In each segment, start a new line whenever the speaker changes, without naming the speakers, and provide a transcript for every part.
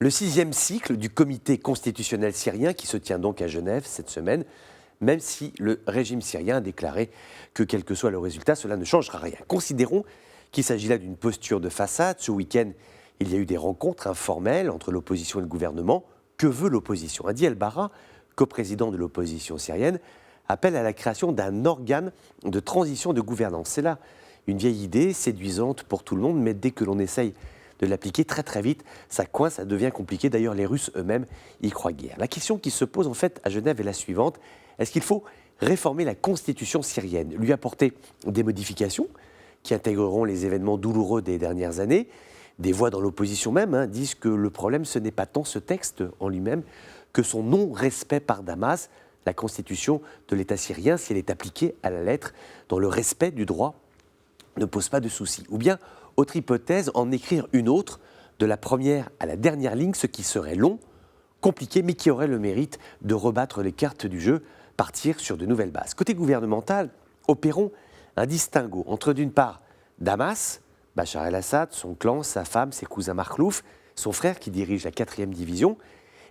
Le 6e cycle du comité constitutionnel syrien qui se tient donc à Genève cette semaine, même si le régime syrien a déclaré que quel que soit le résultat, cela ne changera rien. Considérons qu'il s'agit là d'une posture de façade. Ce week-end, il y a eu des rencontres informelles entre l'opposition et le gouvernement. Que veut l'opposition? Hadi El-Barra, coprésident de l'opposition syrienne, appelle à la création d'un organe de transition de gouvernance. C'est là une vieille idée séduisante pour tout le monde, mais dès que l'on essaye de l'appliquer très vite, ça coince, ça devient compliqué. D'ailleurs, les Russes eux-mêmes y croient guère. La question qui se pose en fait à Genève est la suivante. Est-ce qu'il faut réformer la constitution syrienne, lui apporter des modifications qui intégreront les événements douloureux des dernières années? Des voix dans l'opposition même disent que le problème, ce n'est pas tant ce texte en lui-même que son non-respect par Damas. La constitution de l'État syrien, si elle est appliquée à la lettre, dans le respect du droit, ne pose pas de souci. Ou bien, autre hypothèse, en écrire une autre, de la première à la dernière ligne, ce qui serait long, compliqué, mais qui aurait le mérite de rebattre les cartes du jeu, partir sur de nouvelles bases. Côté gouvernemental, opérons un distinguo entre d'une part Damas, Bachar el-Assad, son clan, sa femme, ses cousins Makhlouf, son frère qui dirige la 4e division,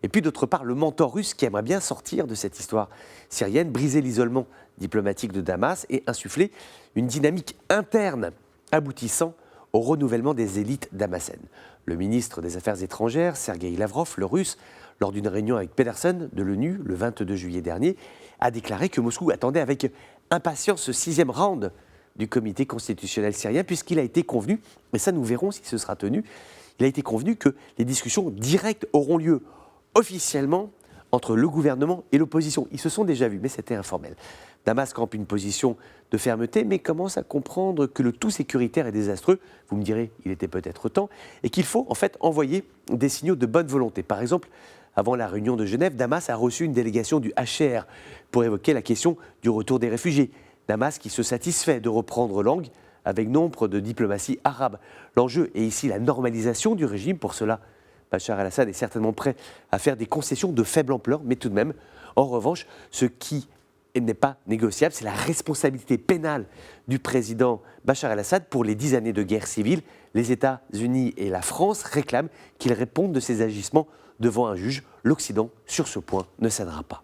et puis d'autre part le mentor russe qui aimerait bien sortir de cette histoire syrienne, briser l'isolement diplomatique de Damas et insuffler une dynamique interne aboutissant au renouvellement des élites damascènes. Le ministre des Affaires étrangères, Sergueï Lavrov, le russe, lors d'une réunion avec Pedersen de l'ONU le 22 juillet dernier, a déclaré que Moscou attendait avec impatience ce 6e round du comité constitutionnel syrien, puisqu'il a été convenu, et ça nous verrons si ce sera tenu, il a été convenu que les discussions directes auront lieu officiellement entre le gouvernement et l'opposition. Ils se sont déjà vus, mais c'était informel. Damas campe une position de fermeté, mais commence à comprendre que le tout sécuritaire est désastreux. Vous me direz, il était peut-être temps, et qu'il faut en fait envoyer des signaux de bonne volonté. Par exemple, avant la réunion de Genève, Damas a reçu une délégation du HR pour évoquer la question du retour des réfugiés. Damas qui se satisfait de reprendre langue avec nombre de diplomatie arabe. L'enjeu est ici la normalisation du régime. Pour cela, Bachar el-Assad est certainement prêt à faire des concessions de faible ampleur, mais tout de même, en revanche, ce qui n'est pas négociable, c'est la responsabilité pénale du président Bachar el-Assad pour les 10 années de guerre civile. Les États-Unis et la France réclament qu'il réponde de ses agissements devant un juge. L'Occident, sur ce point, ne cédera pas.